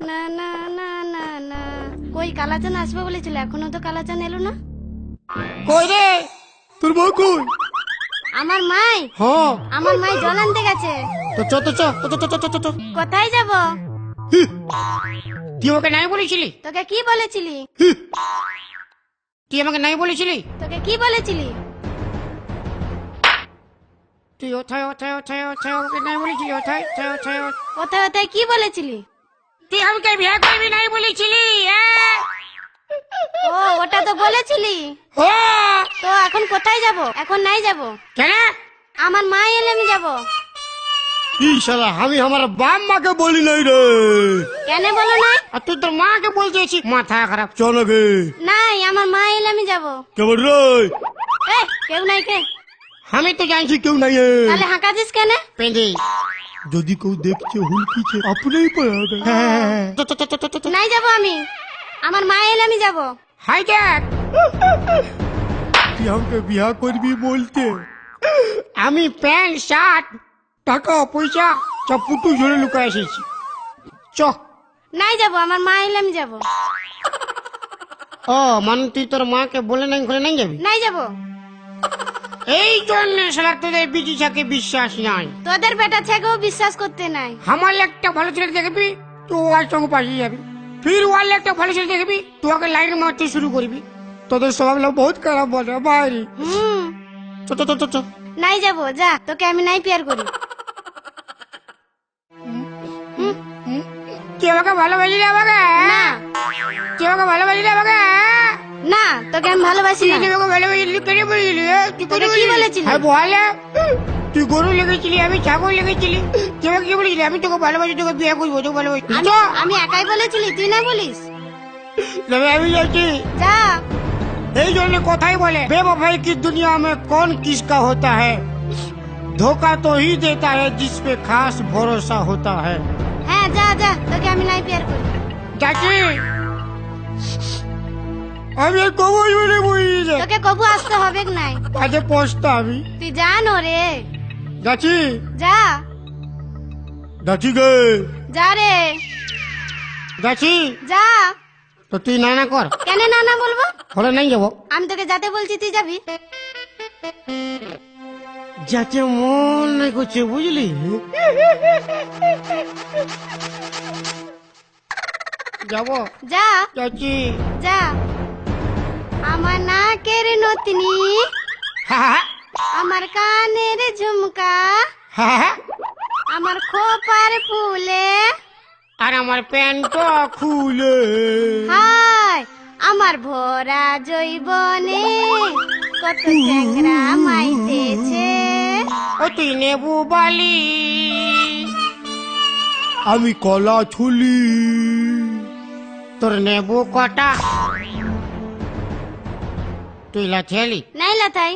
না না না না না, কই কালাচান আসবে বলেছিল, এখনো তো কালাচান এলো না। কই রে তোর বউ কই? আমার মাই, হ্যাঁ আমার মাই জল আনতে গেছে। তো চ তো চ তো চ চ চ চ। কোথায় যাব? তুই আমাকে নাই বলেছিলি? তোকে কি বলেছিলি? তুই আমাকে নাই বলেছিলি? তোকে কি বলেছিলি? তুই ওথায় ওথায় ওথায় ওথায় আমাকে নাই বলেছিলি? ওথায় ওথায় ওথায় কোথায় কোথায় কি বলেছিলি? তুই আমাকে বিয়ে করবি নাই বলেছিলি? ও ওটা তো বলেছিলি। তো এখন কোথায় যাব? এখন নাই যাব। কেন? আমার মা এলে আমি যাব। ই শালা, আমি আমার বাপ মাকে বলি নাই রে। কেন বলো না? আর তুই তোর মাকে বলতেছিস? মাথা খারাপ। চলো গে। নাই, আমার মা এলে আমি যাব। কেমন রে? কেউ নাই কে? আমি তো জানছি কেউ নাই। তাহলে হাঁকাছিস কেন? পেঁদে যদি কেউ দেখছে হুলকিছে আপনি পড়াবে। নাই যাব আমি, আমার মা এলে আমি যাব। হাই দেখ, তুই আমাকে বিয়া করবি বলতে আমি প্যান্ট শার্ট টাকা পয়সা সব পুটু ঝরে লুকায় এসেছি। চ। নাই যাব, আমার মা এলে আমি যাব। ও মানে তুই তোর মাকে বলে নাই ঘরে নাই যাবি? নাই যাব। এই জন্য শালা তোদের বিটিটাকে বিশ্বাস নাই। তোদের বেটা থেকেও বিশ্বাস করতে নাই। আমার একটা ভালো ছেলে দেখবি তুই ওর সঙ্গে পাঠিয়ে যাবি, ফির ওয়ালে একটা ভালো ছেলে দেখবি তুই ওকে লাইন মারতে শুরু করবি। তোদের স্বভাব বহুত খারাপ বলে বাইরে। চ চ চ চ। নাই যাব, যা, তোকে আমি নাই পেয়ার করি। তুই আমাকে ভালোবাসি আমাকে? না তুই আমাকে ভালোবাসি আমাকে? না, তোকে আমি ভালোবাসি না। তুই আমাকে ভালোবাসি কেন বলেছিলি? তুই তোকে কি বলেছিলি? হ্যাঁ বলে, তুই গরু লেগেছিলি আমি ছাগল লেগেছিলি। তুই আমাকে কি বলেছিলি? আমি তোকে ভালোবাসি, তোকে বিয়ে করবো, তোকে ভালোবাসি। আমি একাই বলেছিলি, তুই না বলিস? আমি যাচ্ছি। যা। এই জন্য কথাই বলে बेवफाई की दुनिया में कौन किसका होता है, धोखा तो ही देता है जिस पे खास भरोसा होता है। হ্যাঁ যা যা, তোকে আমি নাই পেয়ার করি। যাচ্ছি আমি আর কবই বলে বই তোকে কবু আসতে হবে নাই। কাজে পৌঁছতে আমি তুই জানো রে। যাচ্ছি যা যাচ্ছি গে যা রে, যাচ্ছি। যা। তো তুই না না কর। কেন না না বলবো? ঘরে নাই যাবো। আমি তোকে যেতে বলছি, তুই যাবি। যাতে মন নাই করছে বুঝলি। যাবো। যা যাচ্ছি। যা। আমার নাকের নতনি, হ্যাঁ আমার কানের ঝুমকা, হ্যাঁ, আমার খোপার ফুলে, আর আমার প্যান্টটা খুলে। হায় আমার ভরা জৈবনে কত চ্যাংরা মাইতেছে। ও তুই নেবু বালি আমি কলা ছুলি, তোর নেবু কটা তুই লাথেলি, নাই লাথাই।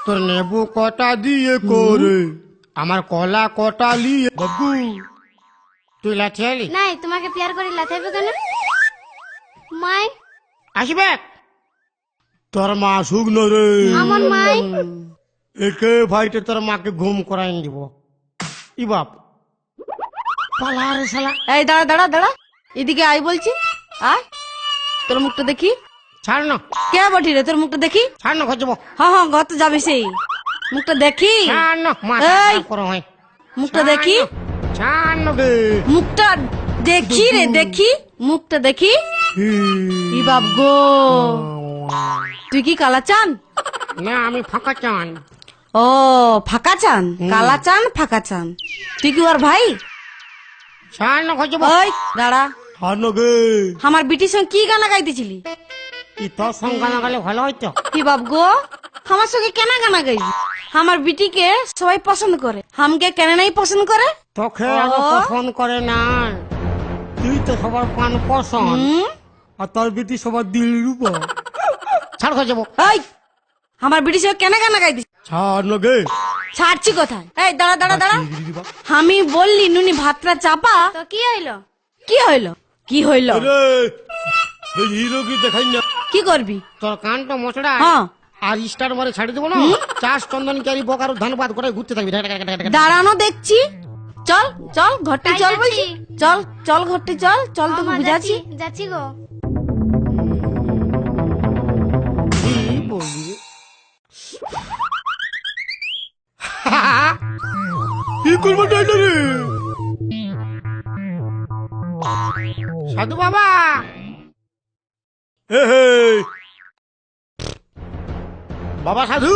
তোর নেবু কটা দিয়ে করে আমার কলা কটা লিয়ে বাবু তুই লাথেলি। নাই, তোমাকে পেয়ার করে লাথাইবে কেন? মাই আসবে তোর মা শুকনো রে। আমার মাই একে ভাইতে তোর মাকে ঘুম করাই দিব। ই বাপ পালা রে শালা। এই দাঁড়া দাঁড়া দাঁড়া, এদিকে আয় বলছি। আয়, তোর মুখটা দেখি। ছাড় না, কে বটি রে, তোর মুখটা দেখি। ছাড় না, ঘর যাবো। হ্যাঁ হ্যাঁ, ঘর তো যাবে সেই। মুখটা দেখি। ছাড় না, মাথা এই! খারাপ করা হয়। মুখটা দেখি। ছাড় না গে। মুখটা দেখি রে, দেখি মুখটা দেখি। ই বাপ গো, তুই কি কালা চান? না আমি ফাঁকা চান। ও ফাঁকা চান, কালা চান ফাঁকা চান। তুই কি ওর ভাই? ছাড় না, ঘর যাবো। ওই দাঁড়া, ছাড় না গে। আমার বিটির সঙ্গে কি গানা গাইতেছিলি? কি তোর সঙ্গে না গেলে ভালো হইতো। কি বাপ গো, আমার সঙ্গে কেন গানা গাইবি? আমার বিটিকে সবাই পছন্দ করে, আমাকে কেন নাই পছন্দ করে? তোকে আগে পছন্দ করে না, তুই তো সবার পান পছন্দ, আর তোর বিটি সবার দিল রূপ। ছাড়, ঘর যাবো। এই, আমার বিটির সঙ্গে কেন গানা গাইতিস? ছাড় না গে। ছাড়ছি কোথায়? এই দাঁড়া দাঁড়া দাঁড়া, আমি বললি নুনি ভাতটা চাপা। তো কি হইলো? কি হইল? কি হইল? হিরো কি দেখাই না। কি করবি? তোর কানটা মশড়া হ্যাঁ, আর স্টার মারে ছাড়ি দেবো না। চাষ চন্দন ক্যারি বকার ধান পাত করে ঘুরতে থাকবি। দাঁড়ানো দেখছি। চল চল ঘরটি তাই চল যাচ্ছি। বলছি, চল চল ঘরটি চল চল ও তোকে মা, বুঝাচ্ছি। যাচ্ছি যাচ্ছি গো। কি বলবি রে? কি করবো তাইলে রে? সাধু বাবা এ হে। বাবা সাধু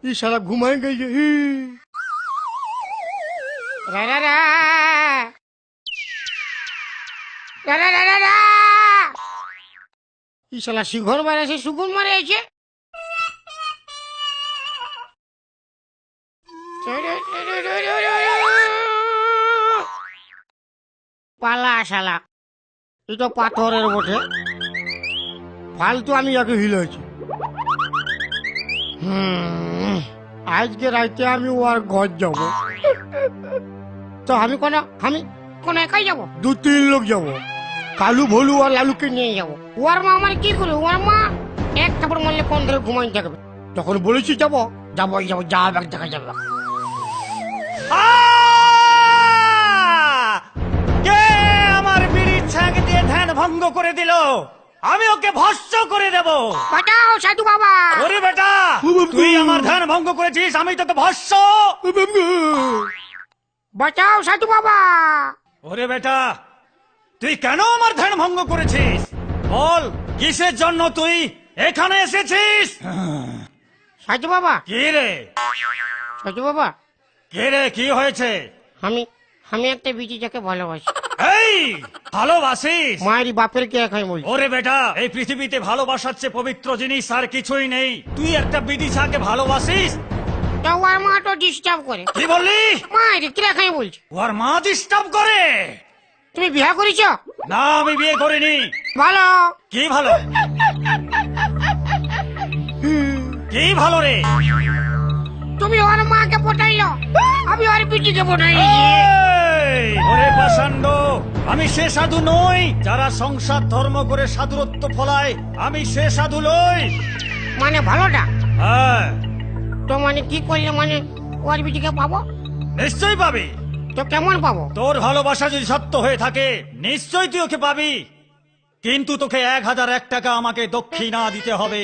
ই সারা ঘুমায় গেছে হি। রা রা রা। রা রা রা রা রা। ই শালা শিঘর মারে আছে সুগুন মারে আছে। পালা শালা এটা পাথরের বটে, ফালতু আমি একে হিলেছি। আজকে রাইতে আমি ওর ঘর যাব। তো আমি কোন একাই যাব? 2-3 লোক যাব। কালু ভলু আর লালুকে নিয়ে যাব। ওর মা আমার কি করে? ওর মা এক থাপড় মারলে কোন ধরে ঘুমাই থাকবে। তখন বলেছি যাবো যাবো যাবো, যা ব্যাগ দেখা যাবে। কে আমার বিড়ির ছাঁক দিয়ে ধ্যান ভঙ্গ করে দিল? আমি ওকে ভস্ম করে দেব। বাঁচাও সাধু বাবা। ওরে বেটা, তুই আমার ধ্যান ভঙ্গ করেছিস, আমি তোকে ভস্ম। বাঁচাও সাধু বাবা। ওরে বেটা, তুই কেন আমার ধ্যান ভঙ্গ করেছিস? বল, কিসের জন্য তুই এখানে এসেছিস? সাধু বাবা, কি রে? সাধু বাবা, কে রে, কি হয়েছে? আমি আমি একটা বিচি যাকে ভালোবাসি। এই ভালোবাসিস? মায়েরই বাপের কে একাই বলছি। ওরে বেটা, এই পৃথিবীতে ভালোবাসার চেয়ে পবিত্র জিনিস আর কিছুই নেই। তুই একটা বিদিশাকে ভালোবাসিস? তা ওর মা তো ডিস্টার্ব করে। কি বললি? মায়ের কে একাই বলছি। ওর মা ডিস্টার্ব করে? তুমি বিয়ে করেছ? না, আমি বিয়ে করিনি। ভালো। কি ভালো? কি ভালো রে? তুমি ওর মাকে পটাইলো, আমি ওর বিটিকে পটাইছি। এই, ওরে পাষাণ্ড, আমি সে সাধু নই যারা সংসার ধর্ম করে সাধুরত্ব ফলায়। আমি সে সাধু নই। মানে ভালোটা হ্যাঁ, তো মানে কি করলে মানে ওর বিটিকে পাবো? নিশ্চয়ই পাবি। তো কেমন পাবো? তোর ভালোবাসা যদি সত্য হয়ে থাকে নিশ্চয়ই তুই ওকে পাবি, কিন্তু তোকে 1001 টাকা আমাকে দক্ষিণা দিতে হবে।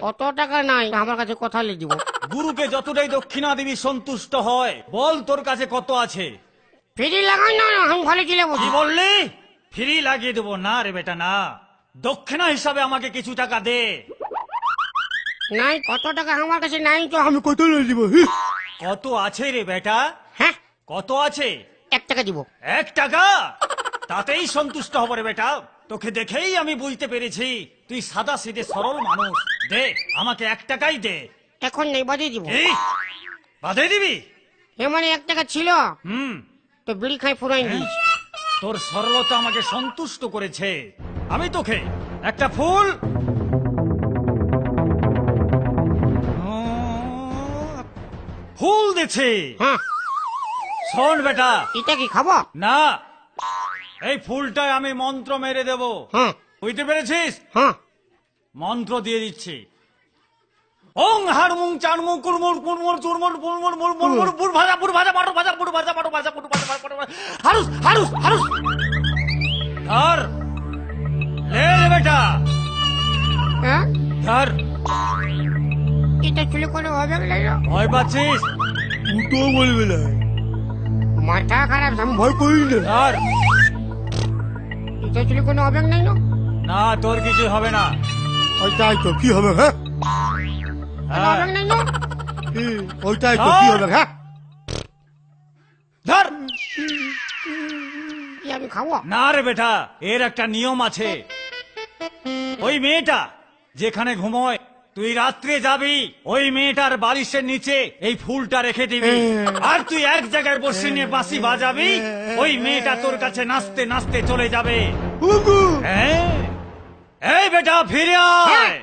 অত টাকা নাই আমার কাছে, কথা লিখে দিব। গুরুকে যতটাই দক্ষিণা দিবি সন্তুষ্ট হয়। বল, তোর কাছে কত আছে? ফিরি লাগাই না, আমি ভালো ছিল কি বুঝি। বললি? ফ্রি লাগিয়ে দেবো? না রে বেটা, না। দক্ষিণা হিসাবে আমাকে কিছু টাকা দে। নাই, কত টাকা আমার কাছে নাই তো আমি কত দিব? কত আছে রে বেটা? হ্যাঁ, কত আছে? 1 টাকা দিব। 1 টাকা? তাতেই সন্তুষ্ট হব রে বেটা। তোকে দেখেই আমি বুঝতে পেরেছি তুই সাদা সিধে সরল মানুষ। দে, আমাকে 1 টাকাই দে। এখন নেই, বাদে দিব। এই, বাধে দিবি? এ মানে 1 টাকা ছিল হুম, তো বিড়ি খাই ফুরাই দিয়েছি। তোর সরলতা আমাকে সন্তুষ্ট করেছে। আমি তোকে একটা ফুল ফুল দিচ্ছি। হ্যাঁ, শোন বেটা, এটা কি খাবো? না, এই ফুলটায় আমি মন্ত্র মেরে দেব। হ্যাঁ বুঝতে পেরেছিস? হ্যাঁ। মন্ত্র দিয়ে দিচ্ছি। ওং হারমুং চানমুং কুরমুর কুরমুর চুরমুর পুরমুর মুরমুর মুর পুর ভাজা পুর ভাজা পাটু ভাজা পুর ভাজা পাটু ভাজা পুর ভাজা পাটু ভাজা হারুস হারুস হারুস। ধর, লে রে বেটা, হ্যাঁ, ধর। এটা চুলে কোনো হবে না। ভয় পাচ্ছিস? তো বলবে না, মাথা খারাপ, আমি ভয় করি না। ধর। এটা চুলে কোনো হবে নাই না। না, তোর কিছু হবে না। ওইটাই তো কি হবে? হ্যাঁ, হ্যাঁ, হবে নাই না। ওইটাই তো কি হবে? হ্যাঁ, ধর। কি আমি খাবো? না রে বেটা, এর একটা নিয়ম আছে। ওই মেয়েটা যেখানে ঘুমোয় তুই রাত্রে যাবি, ওই মেয়েটার বালিশের নিচে এই ফুলটা রেখে দিবি, আর তুই এক জায়গায় বসে নিয়ে বাঁশি বাজাবি। ওই মেয়েটা তোর কাছে নাচতে নাচতে চলে যাবে। হ্যাঁ? এই বেটা, ফিরে আয়,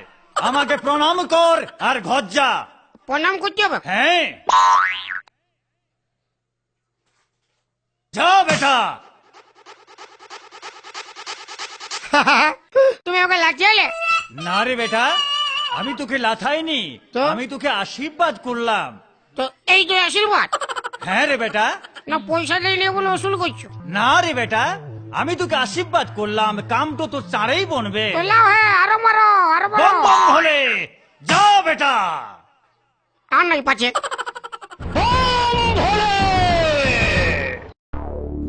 আমাকে প্রণাম কর আর ঘর যা। প্রণাম করতে হবে? হ্যাঁ, যা বেটা। তুমি ওকে লাচিয়ালে? না রে বেটা, আমি তোকে লাথাইনি, তো? আমি তোকে আশীর্বাদ করলাম। তো এই তো আশীর্বাদ। হ্যাঁ রে বেটা, না পয়সা নেই নে বলে ওসুল করছো? না রে বেটা, আমি তোকে আশীর্বাদ করলাম, কাম তো তোর চারেই বনবে। বললাম হ্যাঁ, আরো মারো আরো বম মারো। বম হলে যা বেটা। আর নাই পাচ্ছে।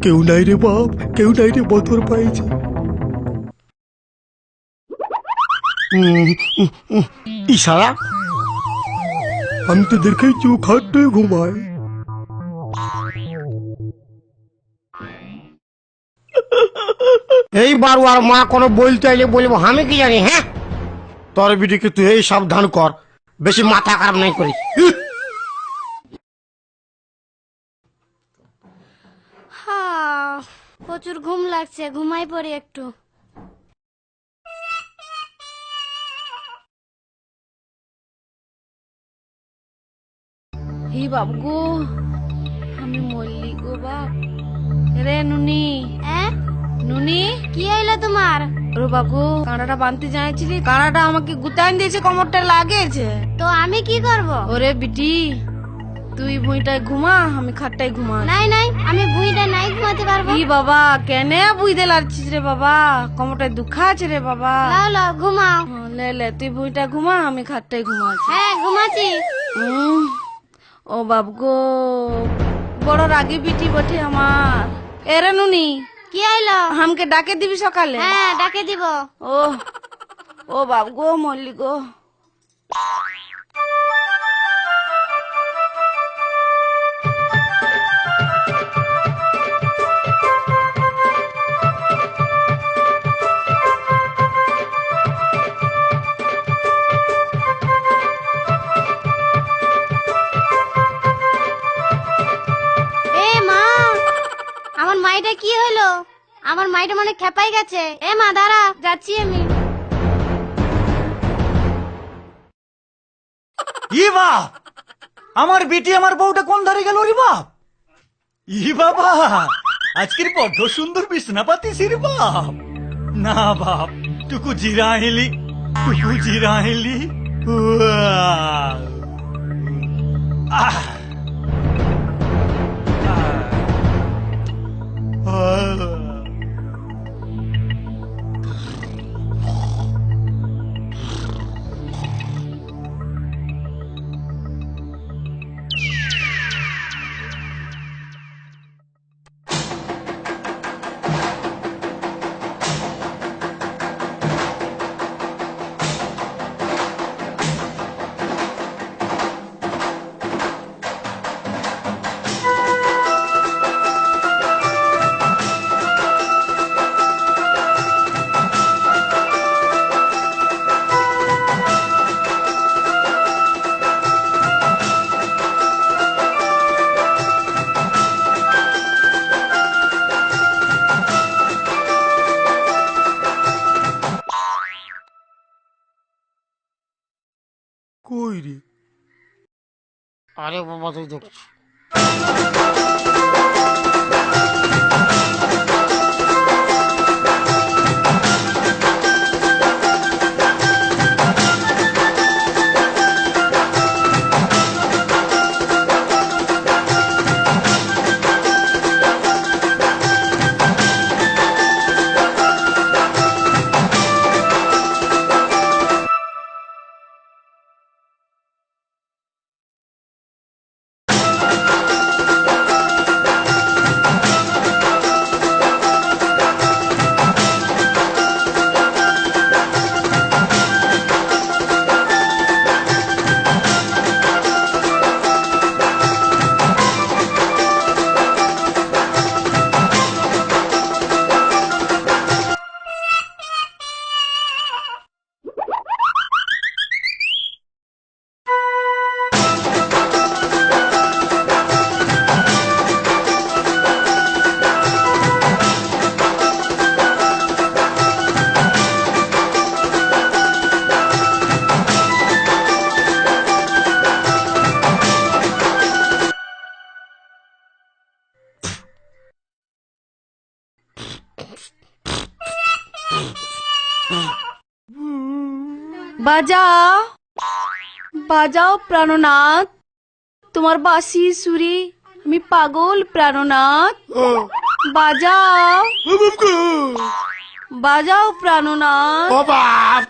কেউ নাই রে বাপ, কেউ নাই রে, বদর পাইছে। ইশারা আমি তো দেখেছি খাটে ঘুমায়। এইবার আর মা কোনো বলতে আইলে বলবো আমি কি জানি। হ্যাঁ, তোর বিটিকে তুই এই সাবধান কর, বেশি মাথা খারাপ নাই করিস। হ্যাঁ, প্রচুর ঘুম লাগছে, ঘুমাই পড়ি একটু। হি বাপ গো, আমি মরলি গো বাপ। রে নুনি, নুনি, কি হইলো তোমার? ওরে বাবু, কাঁটাটা বানতে যাইছিলি, কাঁটাটা আমাকে গুতাইন দিয়েছে, কোমরটা লাগেছে। তো আমি কি করব? ওরে বিটি, তুই ভুঁইটায় ঘুমা, আমি খাটটায় ঘুমা। নাই নাই, আমি বুইটা নাই ঘুমাতে পারবো। ই বাবা, কেনে বুঝতে লাগছিস রে বাবা? কোমরটায় দুঃখা আছে রে বাবা। লাও লাও ঘুমাও। লে লে, তুই ভুঁইটা ঘুমা, আমি খাটটায় ঘুমাচ্ছি। হ্যাঁ ঘুমাচ্ছি। ও বাপ গো, বড় রাগি বিটি বটে আমার। এরে নুনি, কি হইলো? আমাকে ডাকে দিবি সকালে? হ্যাঁ ডাকে দিব। ও ও বাপ গো, মল্লি গো। এ মা, আমার মাইটা কি হলো? আমার মাইটা মানে খেপাই গেছে। এ মা দাঁড়া, যাচ্ছি আমি। ই বাপ, আমার বিটি আমার বউটা কোন ধারে গেল রে বাপ? ই বাবা, আজকের বড্ড সুন্দর বিছনা পাতিস রে বাপ। না বাপ, টুকু জিরাইলি, টুকু জিরাইলি। আহ কই রে? আরে বাবা, তুই দেখছি। বাজাও বাজাও প্রাণনাথ, তোমার বাঁশি সুরি আমি পাগল প্রাণনাথ। ও বাজাও ও বাপ গো বাজাও প্রাণনাথ, ও বাপ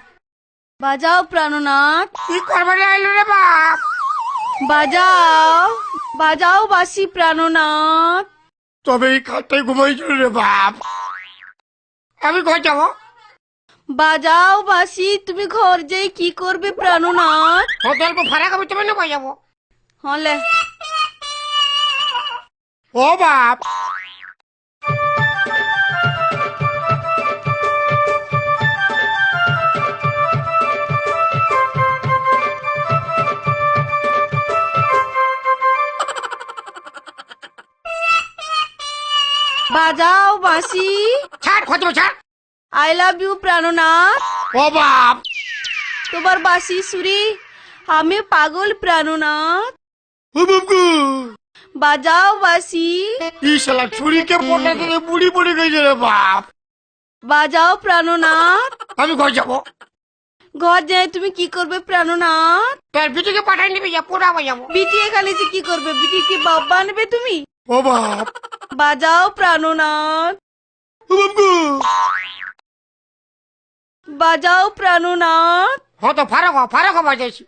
বাজাও প্রাণনাথ, কি করবার আইলো রে বাপ বাজাও বাজাও বাসি প্রাণনাথ। তবে এই খাটটাই ঘুমাইছিল রে বাপ আমি ঘর যাবো বাজাও বাসি, তুমি ঘর যাই কি করবে প্রাণনাথ? হোটেল কো ভাড়া খাবো তবে না ঘর যাবো হলে ও বাপ বাজাও বাসি, ছাড় খোঁজ ছাড় আই লাভ ইউ প্রাণনাথ। ও বাপ তোমার বাসি সুরি, আমি পাগল প্রাণনাথ। ও বাপ গো বাজাও বাসি, ই শালা ছুরিকে পটাতে বুড়ি পড়ে গেছে রে বাপ বাজাও প্রাণনাথ। আমি ঘর যাবো ঘর যায় তুমি কি করবে প্রাণনাথ? তোর বিটিকে পাঠাই নিবি যা পোড়াবো যাবো বিটি এখানে যে কি করবে? বিটি কি বাবা আনবে তুমি? ও বাপ বাজাও প্রাণনাথ, ও বাপ গো বাজাও প্রাণনাথ। হতো ফারাক বাজাইছি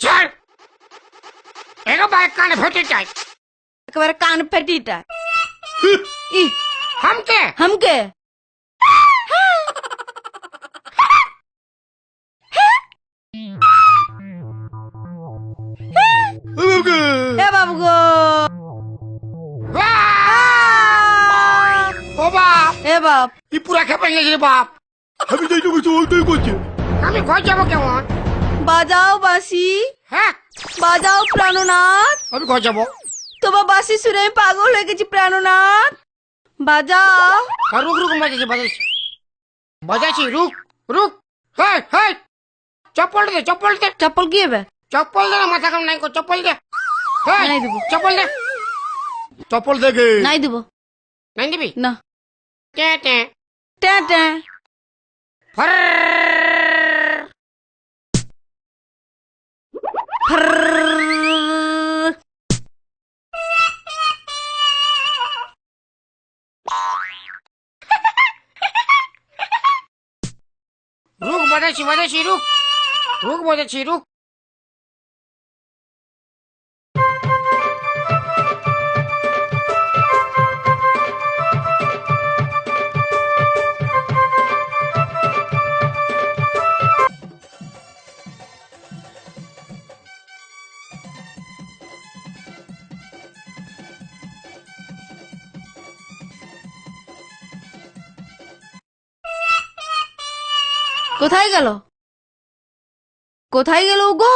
ছাড় এগো বাইক কানে ফেটে চাই একেবারে কান ফেটিটা। ই হামকে হামকে ও বাপ গো এ বাবু গো, ও বাপ এ বাপ ই পুরা খেপে গেছে রে বাপ আমি যাই তো ওই করছে আমি ঘর যাবো কেমন বাজাও বাসি, হ্যাঁ বাজাও প্রাণনাথ। আমি ঘর যাবো তোমার বাসি শুনে আমি পাগল হয়ে গেছি প্রাণনাথ। বাজাও আর রুক বাজাইছি রুক হেই হেই চপ্পল দে চপ্পল কি হবে? চপ্পল দে না, মাথা কাম নাই কো চপ্পল দে হেই নাই দেবো। চপ্পল দে গে নাই দেবো নাই দিবি না। টে টে ট্যা ট্যা ফর ফ্রররর। রুক বাজাইছি রুক বাজাইছি রুক কোথায় গেল? কোথায় গেল গো?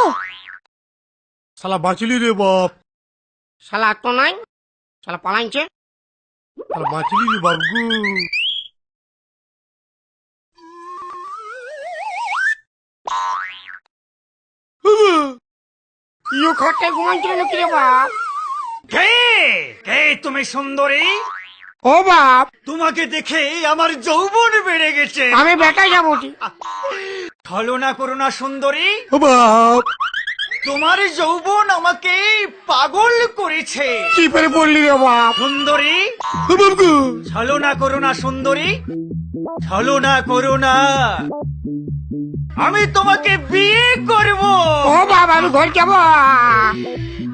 শালা বাঁচলি রে বাপ শালা তো নাই শালা পালাইছে শালা বাঁচলি রে বাপ গো ইও খাটে ঘুমাইছিল নাকি রে বাপ কে কে তুমি সুন্দরী? ও বাপ তোমাকে দেখে আমার যৌবন বেড়ে গেছে। আমি বেটাই যাবো ছলনা করো না সুন্দরী, ও বাপ তোমার যৌবন আমাকে পাগল করেছে। কি করে বললি রে বাপ সুন্দরী, ও বাপ গো ছলনা করো না সুন্দরী, ছলনা করো না। আমি তোমাকে বিয়ে করব। ও বাপ আমি ঘর যাবো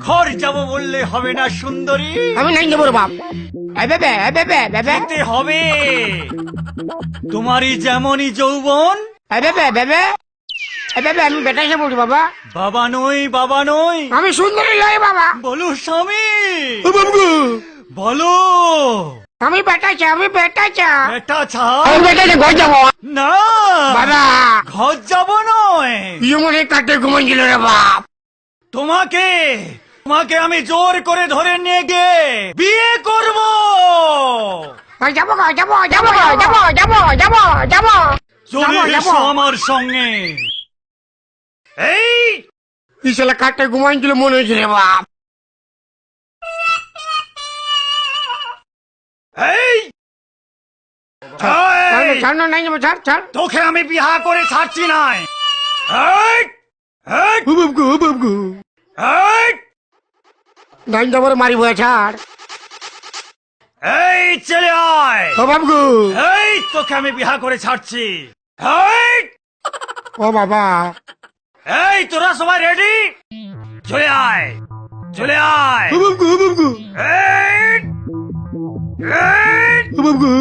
ঘর যাব বললে হবে না সুন্দরী, আমি নাই যাবো রে বাপ বেবে যেতে হবে। তোমারই যেমনই যৌবন। বেবে আমি বেটাই যাবো রে বাবা বাবা নই আমি সুন্দরী লয় বাবা বলো স্বামী, ও বাপ গো বলো আমি বেটাই চা এটা ছা আমি বেটাই ঘর যাবো না, বাবা ঘর যাব নয়। ইয়ে মনে কাটে ঘুমাইছিল রে বাপ তোমাকে আমি জোর করে ধরে নিয়ে গিয়ে বিয়ে করব। যাবো চলে এসো আমার সঙ্গে। এই ইশালা কাটে ঘুমাইছিল মনে হয়েছিল রে বাপ ছাড় না, নাই যাবো, ছাড় ছাড়। তোকে আমি বিহা করে ছাড়ছি নাই। এই, এই, ও বাবু, ও বাবু, এই, নাই যাবো রে, মারিব, ছাড়। এই চলে আয়। ও বাবু, এই তোকে আমি বিহা করে ছাড়ছি। এই, ও বাবা, এই তোরা সবাই রেডি? চলে আয়, চলে আয়। ও বাবু, ও বাবু, এই, এই, ও বাবু।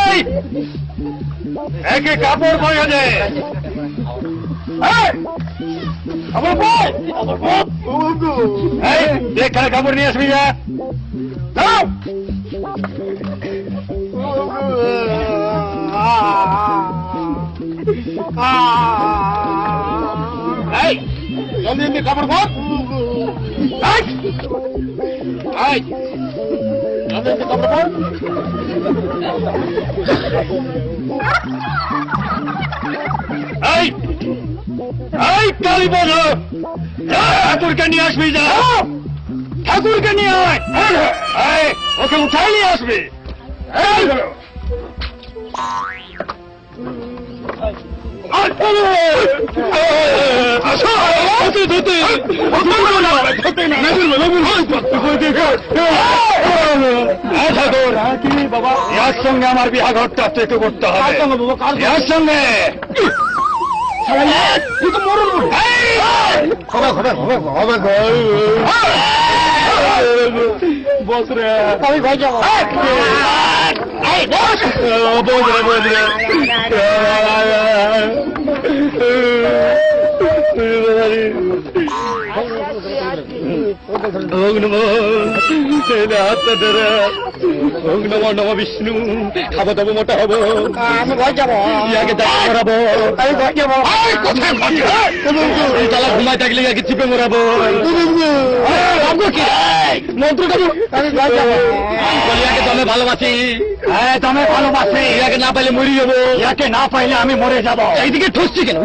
এই, একে কাপড় পরে দে। এই, কাপড় পর। এই, এখানে কাপড় নিয়ে আসবি যা। যাও। এই, জলদি জলদি কাপড় পর। এই, এই, জলদি জলদি কাপড় পর। এই, এই কালী বলো, ঠাকুরকে নিয়ে আসবি যা। ঠাকুরকে নিয়ে আয়। এই, ওকে উঠাই নিয়ে আসবি। এই, ইয়ার সঙ্গে আমার বিহার ঘরটা একটু করতে হবে। ইয়ার সঙ্গে বস রে, আমি ভাই যাবো। বস রে, বস রে। ওং নমো ওং নমো নম বিষ্ণু। খাবো দাবো মোটা হবো, আমি ভয় যাবো। ইয়াকে দাঁড়িয়ে মরাবো, আমি ভয় যাবো। তালা ঘুমায় থাকলে ইয়াকে চিপে মরাবো। মন্ত্রটা আমি ভয় যাবো। ইয়াকে দমে ভালোবাসি। হ্যাঁ, দমে ভালোবাসি। ইয়াকে না পাইলে মরি যাবো। ইয়াকে না পাইলে আমি মরে যাবো। এইদিকে ঠুসছি কেন?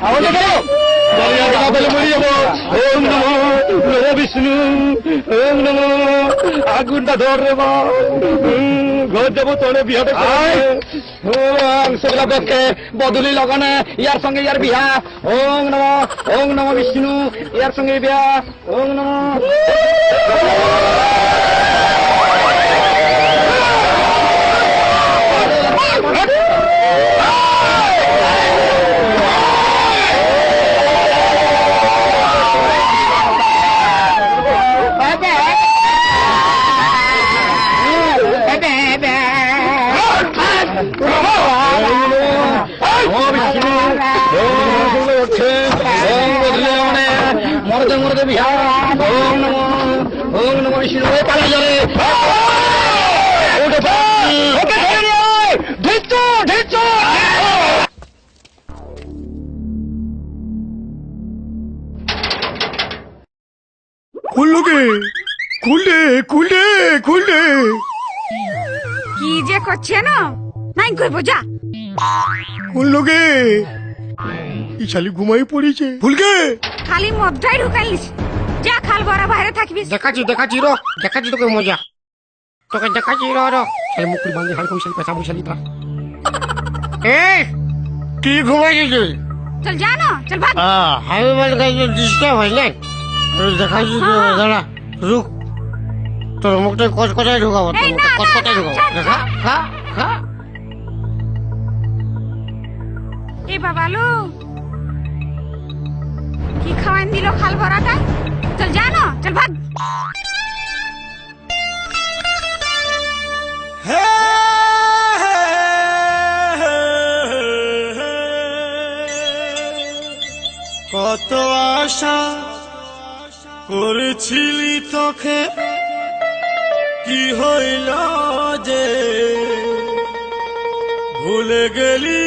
আমাকে কেন মরে যাবো। ওম নমো নম বিষ্ণু। ওম নমো। আগুনটা ধর রে মা, ঘর যাবো তোরে বিহাতে। সেগুলা দেখে বদলি লগানে ইয়ার সঙ্গে ইয়ার বিহা। ওং নম বিষ্ণু। ইয়ার সঙ্গে বিহা। ওং নম। মরদে মরদে বিহার। ওং নম বিষ্ণু। পালা জলে খুললো কে? খুললে, খুললে, খুললে। কি যে করছে না, নাই কইবো যা। খুললো কে? এই শালি ঘুমাই পড়েছে। ফুলকে খালি মদটাই ঢুকাইলিস। যা খাল ভরা বাইরে থাকবি। দেখাচ্ছি, দেখাচ্ছি র, দেখাচ্ছি তোকে মজা। তোকে দেখাচ্ছি র র। শালি মুকুল বান্ধে হালকা বৈশালী পেঁচা বৈশালী তা। এই, কি ঘুমাইছিস? চল যা না, চল ভাগ। আমি বলতে ডিস্টার্ব হয় না। দেখাচ্ছি দাঁড়া, রুক। তোর মুখটা কচকচায় ঢুকাবো, তোর এই মুখটা না, কচকচায় না, ঢুকাবো। ছাড়, দেখা, খা, খা। এ বাবালু, কি খাওয়ান দিল খাল ভরাটা? চল যা না, চল ভাগ। কত আশা করেছিলি তোকে, কি হইল যে ভুলে গেলি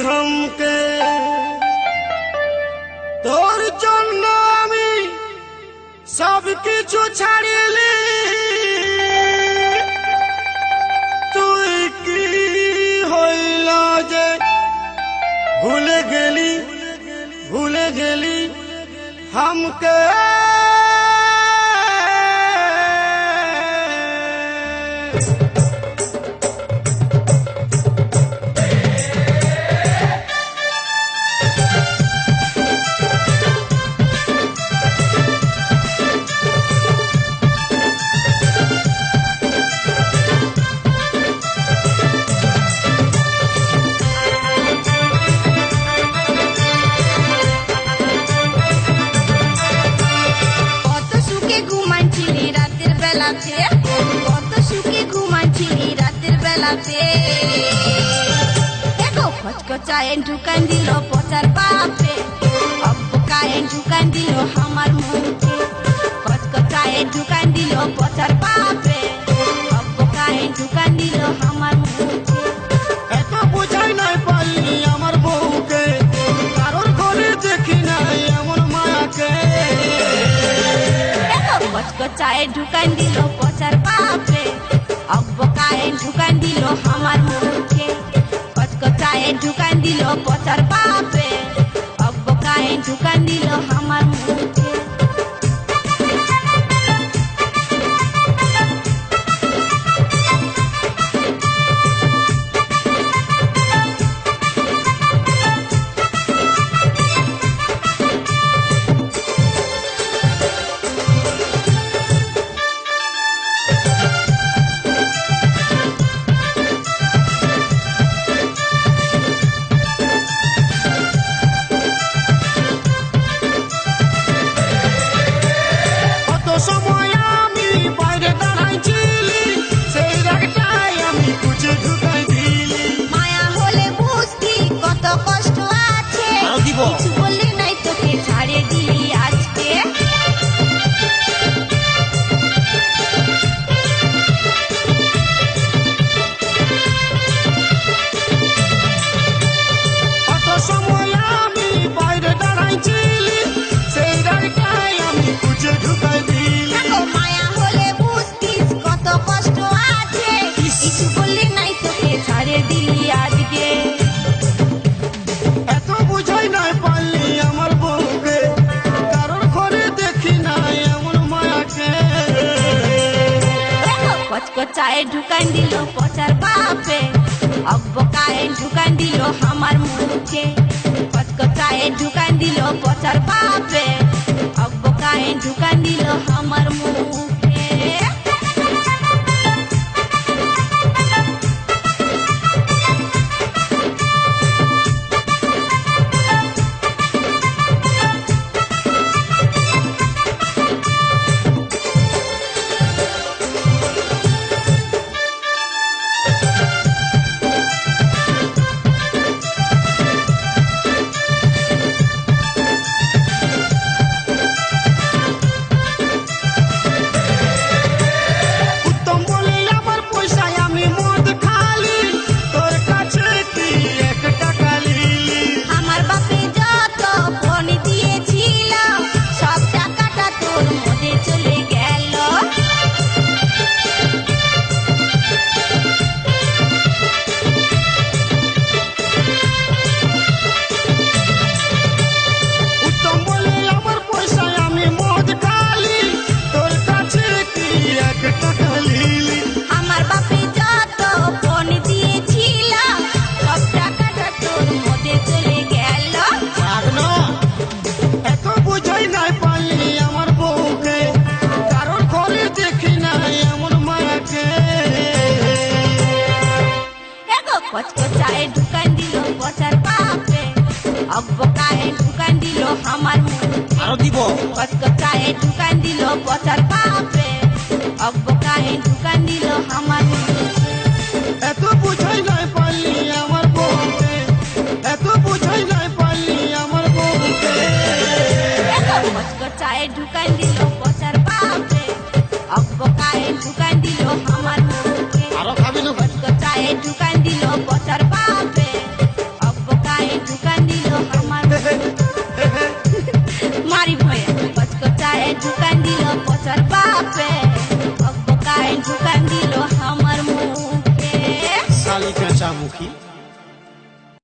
हमके। তোর জন্য আমি সব কিছু ছাড়িলি, তুই কি হইল যে ভুলে গেলি, ভুলে গেলি हमके কত সুখে ঘুমাচ্ছিলি রাতের বেলাতে, কত সুখে ঘুমাচ্ছিলি রাতের বেলাতে। দেখো খচখচায় ঢুকান দিল পচার বাপে, অব্বকায় ঢুকান দিল আমার মুখে। খচখচায় ঢুকান দিল পচার বাপে, অব্বকায় ঢুকান দিল আমার মুখে। এত বুঝাই নাই পারলি আমার বউকে, কারোর ঘরে দেখি নাই এমন মায়াকে। দেখো খচখচায় ঢুকান দিল পচার বাপে, অব্বকায় ঢুকান দিল আমার মুখে। খচখচায় ঢুকান দিল পচার বাপে, অব্বকায় ঢুকান দিল আমার মুখে। কত সময় আমি বাইরে দাঁড়াইছিলি, সেই রাগটাই আমি খুঁজে ঢুকাই দিলি। মায়া হলে বুঝতি কত কষ্ট আছে, কিছু বললি নাই তোকে ছাড়িয়ে দিলি আজকে। কত সময় আমি বাইরে দাঁড়াইছিলি, সেই রাগটাই আমি খুঁজে ঢুকাই দিলি। দেখো মায়া হলে বুঝতিস কত কষ্ট আছে, কিছু বললি নাই তোকে ছাড়িয়ে দিলি আজকে। এত বুঝাই নাই পারলি আমার বউকে, কারোর ঘরে দেখি নাই এমন মায়াকে। দেখো কচকচায় ঢুকান দিল পচার বাপে, অব্বকায় ঢুকান দিল আমার মুখে। কচকচায় ঢুকান দিল পচার বাপে, অব্বকায় ঢুকান দিল আমার মুখে। উত্তম বলে আমার পয়সায় আমি মদ খালি, তোর কাছে কি 1 টাকা লিলি। আমার বাপে যত ফোন দিয়েছিল, সব টাকাটা তোর মধ্যে চলে গেল। উত্তম বলে আমার পয়সায় আমি মদ খালি, তোর কাছে কি 1 টাকা লিলি। আমার বাপে যত ফোন দিয়েছিল, সব টাকাটা তোর মধ্যে চলে গেল। ভাগনা, এত বুঝাই নাই পারলি আমার বউকে, কারোর ঘরে দেখি নাই এমন মায়াকে। দেখো কচকচায় ঢুকান দিল পচার বাপে, অব্বকায় ঢুকান দিল আমার মুখে। আরো দিব কচকচায় ঢুকান দিল পচার বাপে, অব্বকায় ঢুকান দিল আমার মুখে। এত বুঝাই নাই পারলি আমার বউকে, এত বুঝাই নাই পারলি আমার বউকে। দেখো কচকচায় ঢুকান দিল পচার বাপে, অব্বকায় ঢুকান দিল আমার মুখে। আরো খাবি না? কচকচায় ঢুকান দিল পচার বাপে, অব্বকায় ঢুকান দিল আমার মুখে। মারি ভয়ে কচকচায় ঢুকান দিল পচার বাপে, অব্বকায় ঢুকান দিল আমার মুখে। শালি কাঁচা মুখী।